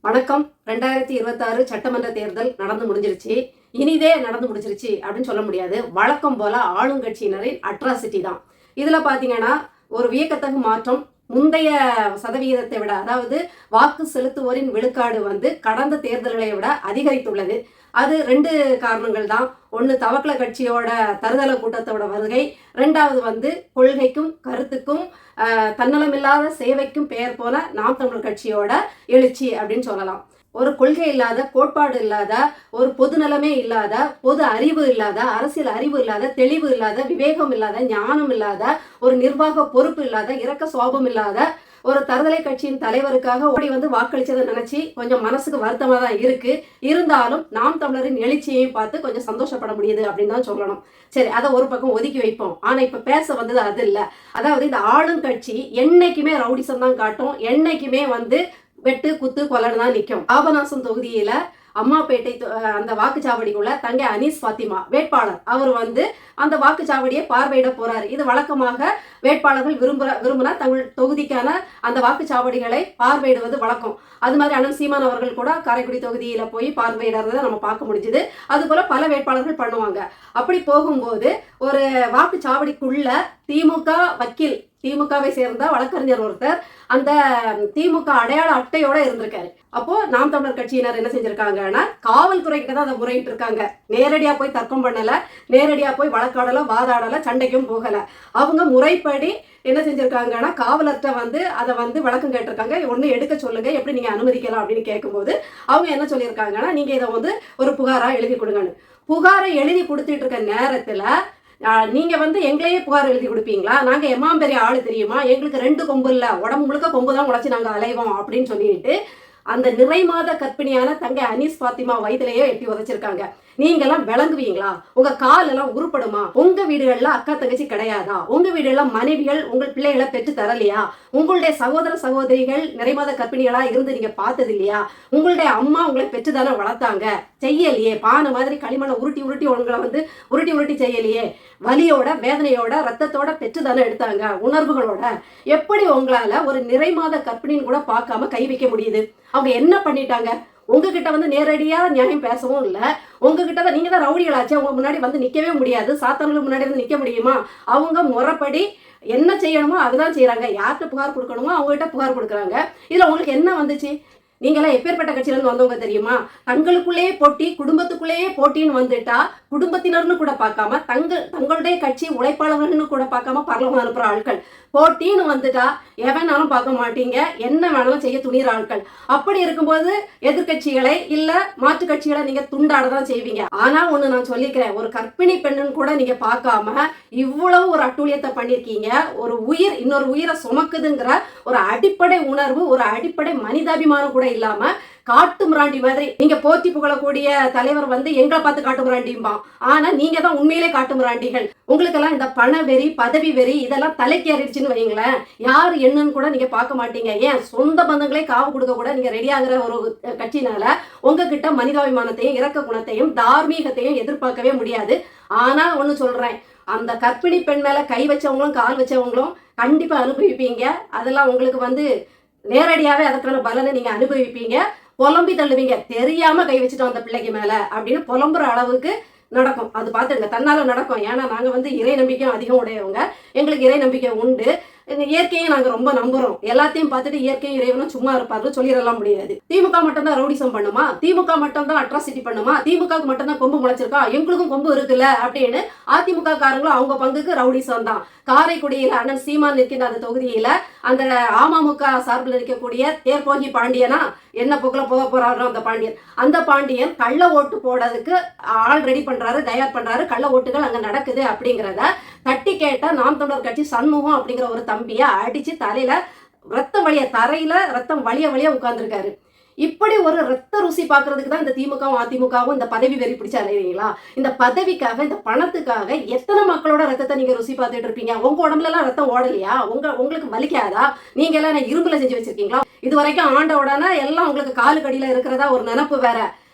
வணக்கம். 2026 சட்டமன்ற தேர்தல் நடந்து முடிஞ்சிருச்சு. இனிதே நடந்து முடிஞ்சிருச்சு அப்படின்னு சொல்ல முடியாது. வழக்கம் போல ஆளுங்கட்சியினரின் அட்ராசிட்டி தான். இதுல பாத்தீங்கன்னா ஒரு வியக்கத்தகு மாற்றம் முந்தைய சதவிகிதத்தை விட, அதாவது வாக்கு செலுத்துவோரின் விழுக்காடு கடந்த தேர்தல்களை விட அதிகரித்துள்ளது. அது 2 காரணங்கள் தான். ஒன்று, தவக்கல கட்சியோட தருதல கூட்டத்தோட வருகை. 2வது கொள்கைக்கும் கருத்துக்கும் தன்னலமில்லாத சேவைக்கும் பெயர் போன நாம் தமிழர் கட்சியோட எழுச்சி அப்படின்னு சொல்லலாம். ஒரு கொள்கை இல்லாத, கோட்பாடு இல்லாத, ஒரு பொது நலமே இல்லாத, பொது அறிவு இல்லாத, அரசியல் அறிவு இல்லாத, தெளிவு இல்லாத, விவேகம் இல்லாத, ஞானம் இல்லாத, ஒரு நிர்வாக பொறுப்பு இல்லாத, இரக்க சுவாபம் இல்லாத ஒரு தருதலை கட்சியின் தலைவருக்காக ஓடி வாக்களிச்சதை நினைச்சு கொஞ்சம் மனசுக்கு வருத்தமா தான் இருக்கு. இருந்தாலும் நாம் தமிழரின் எழுச்சியையும் பார்த்து கொஞ்சம் சந்தோஷப்பட முடியுது அப்படின்னு தான் சொல்லணும். சரி, அதை ஒரு பக்கம் ஒதுக்கி வைப்போம். ஆனா இப்ப பேச வந்தது அது இல்ல. அதாவது இந்த ஆளுங்கட்சி என்னைக்குமே ரவுடிசம் தான் காட்டும். என்னைக்குமே வெட்டு குத்து கொலன்னு தான் நிற்கும். பாபநாசம் தொகுதியில அம்மாப்பேட்டை அந்த வாக்குச்சாவடிக்குள்ள தங்க அனீஸ் ஃபாத்திமா வேட்பாளர் அவர் அந்த வாக்குச்சாவடியை பார்வையிட போறாரு. இது வழக்கமாக வேட்பாளர்கள் விரும்பினா தங்கள் தொகுதிக்கான அந்த வாக்குச்சாவடிகளை பார்வையிடுவது வழக்கம். அது மாதிரி அண்ணன் சீமான் அவர்கள் கூட காரைக்குடி தொகுதியில போய் பார்வையிடுறத நம்ம பார்க்க முடிஞ்சுது. அது போல பல வேட்பாளர்கள் பண்ணுவாங்க. அப்படி போகும்போது ஒரு வாக்குச்சாவடிக்குள்ள திமுக வக்கீல், திமுகவை சேர்ந்த வழக்கறிஞர் ஒருத்தர் அந்த திமுக அடையாள அட்டையோட இருந்திருக்காரு. அப்போ நாம் தமிழர் கட்சியினர் என்ன செஞ்சிருக்காங்கன்னா, காவல்துறை கிட்ட தான் அதை முறையிட்டு இருக்காங்க. நேரடியா போய் தர்க்கம் பண்ணல, நேரடியா போய் வழக்காடல, வாதாடல, சண்டைக்கும் போகல. அவங்க முறைப்படி என்ன செஞ்சிருக்காங்கன்னா, காவலர்கிட்ட அதை விளக்கம் கேட்டிருக்காங்க. ஒண்ணு எடுக்க சொல்லுங்க, எப்படி நீங்க அனுமதிக்கலாம் அப்படின்னு கேட்கும்போது அவங்க என்ன சொல்லியிருக்காங்கன்னா, நீங்க இதை ஒரு புகாரா எழுதி கொடுங்கன்னு. புகாரை எழுதி கொடுத்துட்டு இருக்க நேரத்துல நீங்க எங்களையே புகார் எழுதி கொடுப்பீங்களா? நாங்க எம்மாம் பெரிய ஆளு தெரியுமா? எங்களுக்கு 2 கொம்பு இல்ல, உடம்பு முழுக்க கொம்பு தான் முளைச்சு நாங்க அலைவோம் அப்படின்னு சொல்லிட்டு அந்த நிறை மாத கற்பிணியான தங்க அனீஸ் ஃபாத்திமா வயதிலேயே எட்டி உதைச்சிருக்காங்க. நீங்க எல்லாம் விளங்குவீங்களா? உங்க கால் எல்லாம் உருப்படுமா? உங்க வீடுகள்ல அக்கா தங்கச்சி கிடையாதா? உங்க வீடுகள்ல மனைவிகள் உங்கள் பிள்ளைகளை பெற்று தரலையா? உங்களுடைய சகோதர சகோதரிகள் நிறைமாத கற்பிணிகளா இருந்து நீங்க பார்த்தது இல்லையா? உங்களுடைய அம்மா உங்களை பெற்றுதானே வளர்த்தாங்க, செய்யலையே? பானை மாதிரி களிமண்ணை உருட்டி உருட்டி உங்களை உருட்டி உருட்டி செய்யலையே? வலியோட, வேதனையோட, ரத்தத்தோட பெற்றுதானே எடுத்தாங்க, உணர்வுகளோட. எப்படி உங்களால ஒரு நிறைமாத கற்பிணின்னு கூட பார்க்காம கை வைக்க முடியுது? அவங்க என்ன பண்ணிட்டாங்க? உங்ககிட்ட நேரடியா நியாயம் பேசவும் இல்லை. உங்ககிட்ட தான், நீங்க தான் ரவுடிகளாச்சு, அவங்க முன்னாடி நிக்கவே முடியாது. சாத்தான்களுக்கு முன்னாடி நிக்க முடியுமா? அவங்க முறைப்படி என்ன செய்யணுமோ அதுதான் செய்யறாங்க. யார்கிட்ட புகார் கொடுக்கணுமோ அவங்ககிட்ட புகார் கொடுக்குறாங்க. இதுல உங்களுக்கு என்ன வந்துச்சு? நீங்களாம் எப்பேற்பட்ட கட்சியிலிருந்து வந்தவங்க தெரியுமா? தங்களுக்குள்ளேயே போட்டி, குடும்பத்துக்குள்ளேயே போட்டின்னு வந்துட்டா குடும்பத்தினர்னு கூட பார்க்காம, தங்களுடைய கட்சி உழைப்பாளர்கள்னு கூட பார்க்காம பரலவம் அனுப்புற ஆட்கள். போட்டின்னு வந்துட்டா எவனாலும் பார்க்க மாட்டீங்க, என்ன வேணாலும் செய்ய துணிகிற ஆட்கள். அப்படி இருக்கும்போது எதிர்கட்சிகளை இல்ல மாற்று கட்சிகளை நீங்க துண்டாடதான் செய்வீங்க. ஆனா ஒண்ணு நான் சொல்லிக்கிறேன், ஒரு கர்ப்பிணி பெண்ணுன்னு கூட நீங்க பார்க்காம இவ்வளவு ஒரு அட்டூழியத்தை பண்ணிருக்கீங்க. ஒரு உயிர் இன்னொரு உயிரை சுமக்குதுங்கிற ஒரு அடிப்படை உணர்வு, ஒரு அடிப்படை மனிதாபிமானம் கூட இல்லாம காட்டு மிராண்டி மாதிரி நீங்க போற்றி புகழக்கூடிய தலைவர் எங்களை பார்த்து காட்டு மிராண்டியும்பா. ஆனா நீங்க தான் உண்மையிலே காட்டு மிராண்டிகள். உங்களுக்கெல்லாம் இந்த பண வெறி, பதவி வெறி இதெல்லாம் தலைக்கு ஏறிடுச்சுன்னு வைங்களேன். யார் என்னன்னு கூட நீங்க பார்க்க மாட்டீங்க. ஏன் சொந்த பந்தங்களே காவு கொடுக்க கூட நீங்க ரெடி ஆகுற ஒரு கட்சினால உங்ககிட்ட மனிதாபிமானத்தையும் இரக்க குணத்தையும் தார்மீகத்தையும் எதிர்பார்க்கவே முடியாது. ஆனா ஒண்ணு சொல்றேன், அந்த கர்ப்பிணி பெண் மேல கை வச்சவங்களும் கால் வச்சவங்களும் கண்டிப்பா அனுபவிப்பீங்க. அதெல்லாம் உங்களுக்கு நேரடியாவே அதற்கான பலனை நீங்க அனுபவிப்பீங்க. புலம்பி தள்ளுவீங்க, தெரியாம கை வச்சுட்டோம் அந்த பிள்ளைக்கு மேல அப்படின்னு புலம்புற அளவுக்கு நடக்கும். அது பார்த்துடுங்க, தன்னால நடக்கும். ஏன்னா நாங்க இறை நம்பிக்கையும் அதிகம் உடையவங்க. எங்களுக்கு இறை நம்பிக்கை உண்டு. இயற்கையை நாங்க ரொம்ப நம்புறோம். எல்லாத்தையும் பார்த்துட்டு இயற்கையும் இறைவனும் சும்மா இருப்பாரு சொல்லிடலாம் முடியாது. திமுக மட்டும் தான் ரவுடிசம் பண்ணுமா? திமுக மட்டும் தான் அட்ராசிட்டி பண்ணுமா? திமுக மட்டும் தான் கொம்பு முளைச்சிருக்கா? எங்களுக்கும் கொம்பு இருக்குல்ல அப்படின்னு அதிமுக காரங்களும் அவங்க பங்குக்கு ரவுடிசம் தான். காரைக்குடியில அண்ணன் சீமான் நிற்கின்ற அந்த தொகுதியில அந்த அமமுக சார்பில் இருக்கக்கூடிய தேர்போகி பாண்டியனா என்ன போக்குல போக போறாரோ அந்த பாண்டியன் கள்ள ஓட்டு போடுறதுக்கு ஆள் ரெடி பண்றாரு, தயார் பண்றாரு. கள்ள ஓட்டுகள் அங்க நடக்குது அப்படிங்கிறத தட்டி கேட்ட நாம் தமிழர் கட்சி சண்முகம் அப்படிங்கிற ஒரு தம்பியை அடிச்சு தலையில ரத்தம் வழிய, தரையில ரத்தம் வழிய உட்கார்ந்துருக்காரு. இப்படி ஒரு ரத்த ருசி பாக்குறதுக்கு தான் இந்த திமுகவும் அதிமுகவும் இந்த பதவி வெறி பிடிச்சு அலைவீங்களா? இந்த பதவிக்காக, இந்த பணத்துக்காக எத்தனை மக்களோட ரத்தத்தை நீங்க ருசி பார்த்துட்டு இருப்பீங்க? உங்க உடம்புல எல்லாம் ரத்தம் ஓடலையா? உங்களுக்கு வலிக்காதா? நீங்க எல்லாம் இரும்புல செஞ்சு வச்சிருக்கீங்களா? இது வரைக்கும் ஆண்ட உடனே எல்லாம் உங்களுக்கு காலு கடியில இருக்கிறதா ஒரு நினப்பு வேற.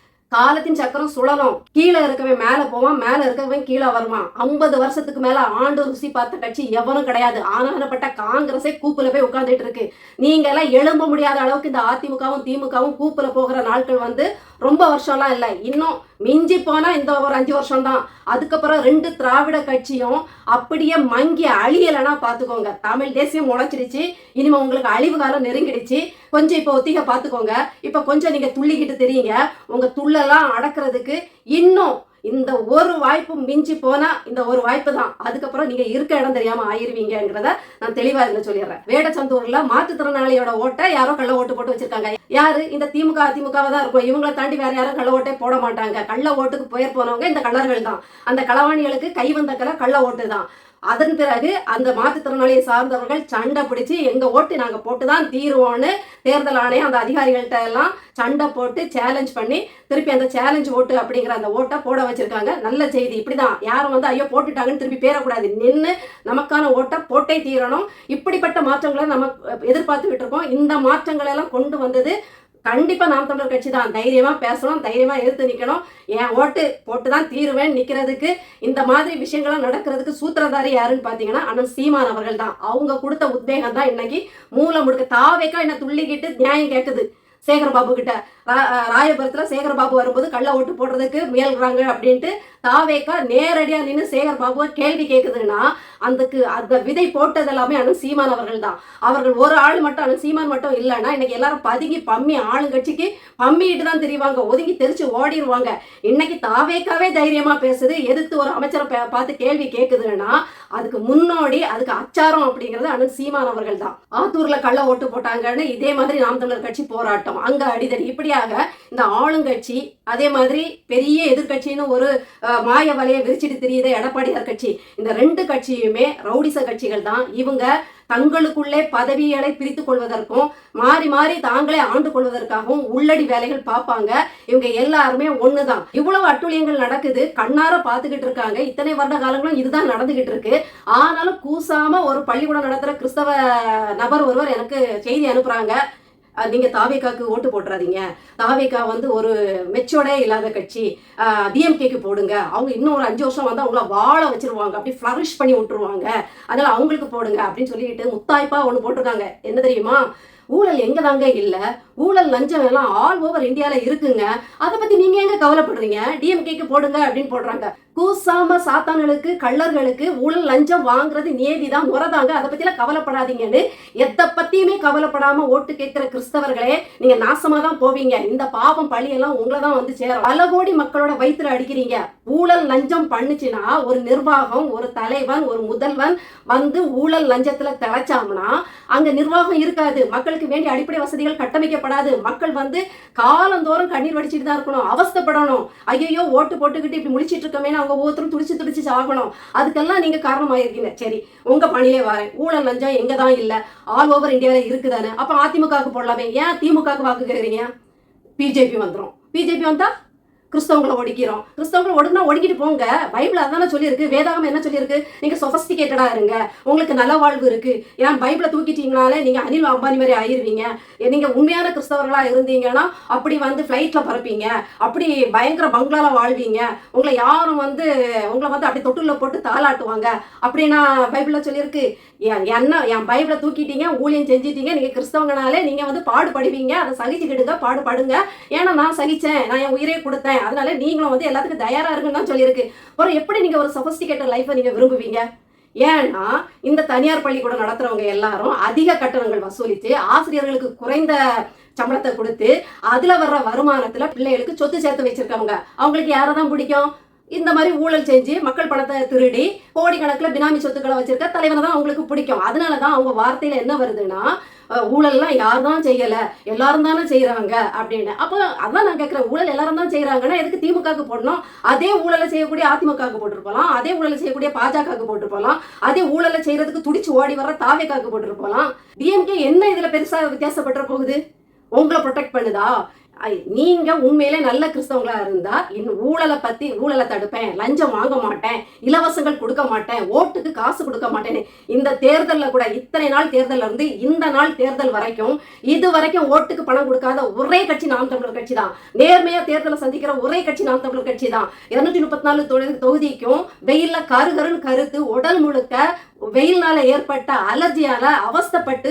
காலத்தின் சக்கரம் சுழலும். கீழே இருக்கவன் மேல போவான், மேல இருக்கவன் கீழே வருவான். 50 வருஷத்துக்கு மேல ஆண்டு ருசி பார்த்த கட்சி எவனும் கிடையாது. ஆனானப்பட்ட காங்கிரஸே கூப்புல போய் உட்கார்ந்துட்டு இருக்கு. நீங்க எல்லாம் எழும்ப முடியாத அளவுக்கு இந்த அதிமுகவும் திமுகவும் கூப்புல போகிற நாட்கள் வந்து ரொம்ப வருஷம்லாம் இல்லை. இன்னும் மிஞ்சி போனா இந்த ஒரு 5 வருஷம் தான். அதுக்கப்புறம் 2 திராவிட கட்சியும் அப்படியே மங்கி அழியலைன்னா பார்த்துக்கோங்க. தமிழ் தேசியம் முளைச்சிடுச்சு. இனிமே உங்களுக்கு அழிவு காலம் நெருங்கிடுச்சு. கொஞ்சம் இப்போ ஒத்திகை பார்த்துக்கோங்க. இப்போ கொஞ்சம் நீங்க துள்ளிக்கிட்டு தெரியுங்க. உங்க துள்ளெல்லாம் அடக்கிறதுக்கு இன்னும் இந்த ஒரு வாய்ப்பு மிஞ்சி போனா இந்த ஒரு வாய்ப்பு தான். அதுக்கப்புறம் நீங்க இருக்க இடம் தெரியாம ஆயிருவீங்கிறத நான் தெளிவா இதுல சொல்லிடுறேன். வேடச்சந்தூர்ல மாற்றுத்திறனாளியோட ஓட்டை யாரோ கள்ள ஓட்டு போட்டு வச்சிருக்காங்க. யாரு? இந்த திமுக அதிமுகவா தான் இருக்கும். இவங்களை தாண்டி வேற யாரும் கள்ள ஓட்டே போட மாட்டாங்க. கள்ள ஓட்டுக்கு பெயர் போனவங்க இந்த கள்ளர்கள் தான். அந்த களவாணிகளுக்கு கை வந்த கள்ள ஓட்டு தான். அதன் பிறகு அந்த மாற்றுத்திறனாளியை சார்ந்தவர்கள் சண்டை பிடிச்சி எங்க ஓட்டு நாங்க போட்டுதான் தீருவோம்னு தேர்தல் ஆணையம் அந்த அதிகாரிகள்கிட்ட எல்லாம் சண்டை போட்டு சேலஞ்ச் பண்ணி திருப்பி அந்த சேலஞ்ச் ஓட்டு அப்படிங்கிற அந்த ஓட்டை போட வச்சிருக்காங்க. நல்ல செய்தி. இப்படிதான் யாரும் வந்து ஐயோ போட்டுட்டாங்கன்னு திருப்பி பேரக்கூடாது. நின்று நமக்கான ஓட்டை போட்டே தீரணும். இப்படிப்பட்ட மாற்றங்களை நம்ம எதிர்பார்த்துக்கிட்டு இருக்கோம். இந்த மாற்றங்களை எல்லாம் கொண்டு வந்தது கண்டிப்பா நாம் தமிழர் கட்சி தான். தைரியமா பேசணும், தைரியமா எதிர்த்து நிக்கணும். என் ஓட்டு போட்டுதான் தீருவேன் நிக்கிறதுக்கு இந்த மாதிரி விஷயங்கள்லாம் நடக்கிறதுக்கு சூத்திரதாரி யாருன்னு பாத்தீங்கன்னா அண்ணன் சீமான் அவர்கள் தான். அவங்க கொடுத்த உத்வேகம் தான் இன்னைக்கு மூல முடுக்க தாவேக்கா என்ன துள்ளிக்கிட்டு நியாயம் கேட்குது. சேகர்பாபு கிட்ட ராயபுரத்துல சேகர்பாபு வரும்போது கள்ள ஓட்டு போடுறதுக்கு முயல்றாங்க அப்படின்ட்டு தாவேக்கா நேரடியா நின்று சேகர்பாபுவை கேள்வி கேட்குதுன்னா அந்த விதை போட்டது எல்லாமே அண்ணன் சீமான் அவர்கள் தான். அவர்கள் ஒரு ஆள் மட்டும் அண்ணன் சீமான் மட்டும் இல்லைன்னா இன்னைக்கு எல்லாரும் பதுங்கி பம்மி ஆளுங்கட்சிக்கு பம்மிட்டு தான் தெரிவாங்க, ஒதுங்கி தெரிச்சு ஓடிடுவாங்க. இன்னைக்கு தாவேக்காவே தைரியமா பேசுது, எதிர்த்து ஒரு அமைச்சரை பார்த்து கேள்வி கேட்குதுன்னா அதுக்கு முன்னோடி அதுக்கு அச்சாரம் அப்படிங்கிறது அண்ணன் சீமான் அவர்கள் தான். ஆத்தூர்ல கள்ள ஓட்டு போட்டாங்கன்னு இதே மாதிரி நாம் தமிழர் கட்சி போராட்டம், அங்க அடிதடி, இப்படியாக இந்த ஆளுங்கட்சி அதே மாதிரி பெரிய எதிர்கட்சின்னு ஒரு மாய வலையை விரிச்சிட்டு தெரியுது எடப்பாடியார் கட்சி. இந்த 2 கட்சியுமே ரவுடிச கட்சிகள் தான். இவங்க தங்களுக்குள்ளே பதவிகளை பிரித்து கொள்வதற்கும் மாறி மாறி தாங்களே ஆண்டு கொள்வதற்காகவும் உள்ளடி வேலைகள் பார்ப்பாங்க. இவங்க எல்லாருமே ஒண்ணுதான். இவ்வளவு அட்டுழியங்கள் நடக்குது, கண்ணார பார்த்துக்கிட்டு இருக்காங்க. இத்தனை வருட காலங்களும் இதுதான் நடந்துகிட்டு இருக்கு. ஆனாலும் கூசாம ஒரு பள்ளிக்கூடம் நடத்துற கிறிஸ்தவ நபர் ஒருவர் எனக்கு செய்தி அனுப்புறாங்க. நீங்க தாவேக்காக்கு ஓட்டு போட்டுறாதீங்க, தாவேக்கா வந்து ஒரு மெச்சோடே இல்லாத கட்சி, டிஎம்கேக்கு போடுங்க, அவங்க இன்னும் ஒரு 5 வருஷம் வந்து அவங்கள வாழ வச்சிருவாங்க, அப்படி ஃப்ளரிஷ் பண்ணி விட்டுருவாங்க, அதனால அவங்களுக்கு போடுங்க அப்படின்னு சொல்லிட்டு முத்தாய்ப்பா ஒன்று போட்டிருக்காங்க. என்ன தெரியுமா? ஊழல் எங்க தாங்க இல்ல, ஊழல் லஞ்சம் எல்லாம் ஆல் ஓவர் இந்தியால இருக்குங்க, அதை பத்தி நீங்க எங்க கவலைப்படுறீங்க, டிஎம்கேக்கு போடுங்க அப்படின்னு போடுறாங்க. கூசாம சாத்தான்களுக்கு கள்ளர்களுக்கு ஊழல் லஞ்சம் வாங்குறது நேதிதான், முறைதாங்க, அதை பத்தி எல்லாம் கவலைப்படாதீங்கன்னு எதை பத்தியுமே கவலைப்படாம ஓட்டு கேட்கிற கிறிஸ்தவர்களே நீங்க நாசமா தான் போவீங்க. இந்த பாவம் பழியெல்லாம் உங்களை தான் வந்து சேரும். பல கோடி மக்களோட வயிற்றுல அடிக்கிறீங்க. ஊழல் லஞ்சம் பண்ணுச்சுன்னா ஒரு நிர்வாகம், ஒரு தலைவன், ஒரு முதல்வன் வந்து ஊழல் லஞ்சத்துல திளைச்சாம்னா அங்க நிர்வாகம் இருக்காது, மக்களுக்கு வேண்டிய அடிப்படை வசதிகள் கட்டமைக்கப்படாது, மக்கள் வந்து காலந்தோறும் கண்ணீர் வடிச்சிட்டு தான் இருக்கணும், அவஸ்தப்படணும். ஐயோ ஓட்டு போட்டுக்கிட்டு இப்படி முடிச்சிட்டு இருக்கமே அவங்க ஒவ்வொருத்தரும் துடிச்சு சாகணும். அதுக்கெல்லாம் நீங்க காரணமாயிருக்கீங்க. சரி, உங்க பணியிலே வரேன். ஊழல் லஞ்சம் எங்க தான் இல்ல, ஆல் ஓவர் இந்தியாவில இருக்குதானே, அப்ப அதிமுகவுக்கு போடலாமே, ஏன் திமுகவுக்கு வாக்கு கேட்குறீங்க? பிஜேபி வந்துடும். பிஜேபி வந்தா கிறிஸ்தவங்களை ஒடுக்கிறோம். கிறிஸ்தவங்களை ஒடுக்குனா ஒடுக்கிட்டு போங்க. பைபிள் அதானே சொல்லியிருக்கு, வேதாகம் என்ன சொல்லியிருக்கு? நீங்க சொபஸ்டிகேட்டடா இருங்க, உங்களுக்கு நல்ல வாழ்வு இருக்கு. ஏன் பைபிளை தூக்கிட்டீங்கனாலே நீங்க அனில் அம்பானி மாதிரி ஆயிருவீங்க. நீங்க உண்மையான கிறிஸ்தவர்களா இருந்தீங்கன்னா அப்படி வந்து ஃபிளைட்ல பறப்பீங்க, அப்படி பயங்கர பங்களால வாழ்வீங்க, உங்களை யாரும் வந்து உங்களை வந்து அப்படி தொட்டுல போட்டு தாளாட்டுவாங்க அப்படின்னா பைபிள்ல சொல்லியிருக்கு. என்ன என் பைபிளை தூக்கிட்டீங்க, ஊழியம் செஞ்சிட்டீங்க, நீங்க கிறிஸ்தவங்கனாலே நீங்க வந்து பாடுபடுவீங்க, அதை சகிச்சுக்கிடுங்க, பாடுபடுங்க. ஏன்னா நான் சகிச்சேன், நான் என் உயிரை கொடுத்தேன், அதனால நீங்களும் வந்து எல்லாத்துக்கும் தயாரா இருக்குன்னு தான் சொல்லியிருக்கு. அப்புறம் எப்படி நீங்க ஒரு சொபஸ்டிகேட்டட் லைஃபை நீங்க விரும்புவீங்க? ஏன்னா இந்த தனியார் பள்ளிக்கூடம் நடத்துறவங்க எல்லாரும் அதிக கட்டணங்கள் வசூலித்து ஆசிரியர்களுக்கு குறைந்த சம்பளத்தை கொடுத்து அதுல வர்ற வருமானத்துல பிள்ளைகளுக்கு சொத்து சேர்த்து வச்சிருக்கவங்க. அவங்களுக்கு யாரதான் பிடிக்கும்? இந்த மாதிரி ஊழல் செஞ்சு மக்கள் பணத்தை திருடி கோடிக்கணக்கில் பினாமி சொத்துக்களை வச்சிருக்க தலைவனை தான் அவங்களுக்கு பிடிக்கும். அதனாலதான் அவங்க வார்த்தையில என்ன வருதுன்னா, ஊழல்லாம் யார் தான் செய்யல, எல்லாரும் தானே செய்யறாங்க அப்படின்னு. அப்போ அதான் நான் கேட்கிறேன், ஊழல் எல்லாரும் தான் செய்யறாங்கன்னா எதுக்கு திமுகவுக்கு போடணும்? அதே ஊழலை செய்யக்கூடிய அதிமுகவுக்கு போட்டிருப்போம், அதே ஊழலை செய்யக்கூடிய பாஜகவுக்கு போட்டிருப்போம், அதே ஊழலை செய்யறதுக்கு துடிச்சு ஓடி வர்ற தாவேக்காவுக்கு போட்டிருப்போம். டிஎம்கே என்ன இதுல பெருசா வித்தியாசப்பட்டு போகுது? உங்களை ப்ரொடெக்ட் பண்ணுதா? நீங்க உண்மையிலே நல்ல கிறிஸ்தவங்களா இருந்தா ஊழலை தடுப்பேன், லஞ்சம் வாங்க மாட்டேன், இலவசங்கள் கொடுக்க மாட்டேன், ஓட்டுக்கு காசு கொடுக்க மாட்டேன்னு இந்த தேர்தல்ல கூட இத்தனை நாள் தேர்தல்ல இருந்து இந்த நாள் தேர்தல் வரைக்கும் இது வரைக்கும் ஓட்டுக்கு பணம் கொடுக்காத ஒரே கட்சி நாம் தமிழர் கட்சி தான். நேர்மையா தேர்தலை சந்திக்கிற ஒரே கட்சி நாம் தமிழர் கட்சி தான். 234 தொகுதிக்கும் வெயில்ல கருகருன்னு கருத்து உடல் முழுக்க வெயில்னால ஏற்பட்ட அலர்ஜியால அவஸ்தப்பட்டு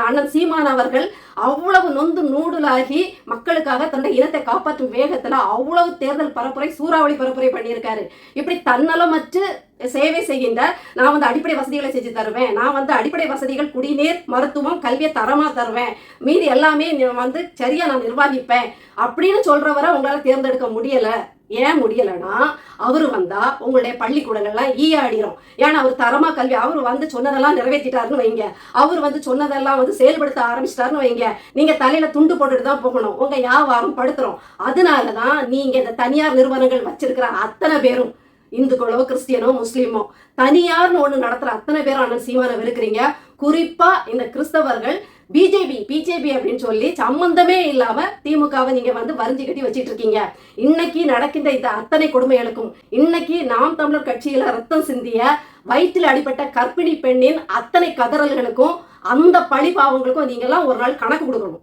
அண்ணன் சீமான் அவர்கள் அவ்வளவு நொந்து நூடுலாகி மக்களுக்காக தன்னுடைய இனத்தை காப்பாற்றும் வேகத்துல அவ்வளவு தேர்தல் பரப்புரை சூறாவளி பரப்புரை பண்ணியிருக்காரு. இப்படி தன்னலமற்று சேவை செய்கின்ற நான் அடிப்படை வசதிகளை செஞ்சு தருவேன், நான் அடிப்படை வசதிகள் குடிநீர் மருத்துவம் கல்வியை தரமா தருவேன், மீதி எல்லாமே சரியா நான் நிர்வகிப்பேன் அப்படின்னு சொல்றவரை உங்களால தேர்ந்தெடுக்க முடியல. ஏன் முடியலைன்னா அவரு வந்தா உங்களுடைய பள்ளிக்கூடங்கள்லாம் ஈயாடிரும். ஏன்னா அவர் தரமா கல்வி அவர் சொன்னதெல்லாம் நிறைவேற்றிட்டாருன்னு வைங்க, அவர் சொன்னதெல்லாம் செயல்படுத்த ஆரம்பிச்சிட்டாருன்னு வைங்க, நீங்க தலையில துண்டு போட்டுட்டு தான் போகணும், உங்க வியாபாரம் படுத்துரும். அதனாலதான் நீங்க இந்த தனியார் நிறுவனங்கள் வச்சிருக்கிற அத்தனை பேரும் இந்துக்களோ கிறிஸ்டியனோ முஸ்லீமோ தனியார்னு ஒண்ணு நடத்துற அத்தனை பேரும் அண்ணன் சீமானை வெறுக்கிறீங்க. குறிப்பா இந்த கிறிஸ்தவர்கள் பிஜேபி அப்படின்னு சொல்லி சம்பந்தமே இல்லாம திமுகவை நீங்க வரிஞ்சு கட்டி வச்சிட்டு இருக்கீங்க. இன்னைக்கு நடக்கின்ற இந்த அத்தனை கொடுமைகளுக்கும், இன்னைக்கு நாம் தமிழர் கட்சியில ரத்தம் சிந்திய வயிற்றில் அடிப்பட்ட கர்ப்பிணி பெண்ணின் அத்தனை கதறல்களுக்கும் அந்த பழி பாவங்களுக்கும் நீங்க எல்லாம் ஒரு நாள் கணக்கு கொடுக்கணும்.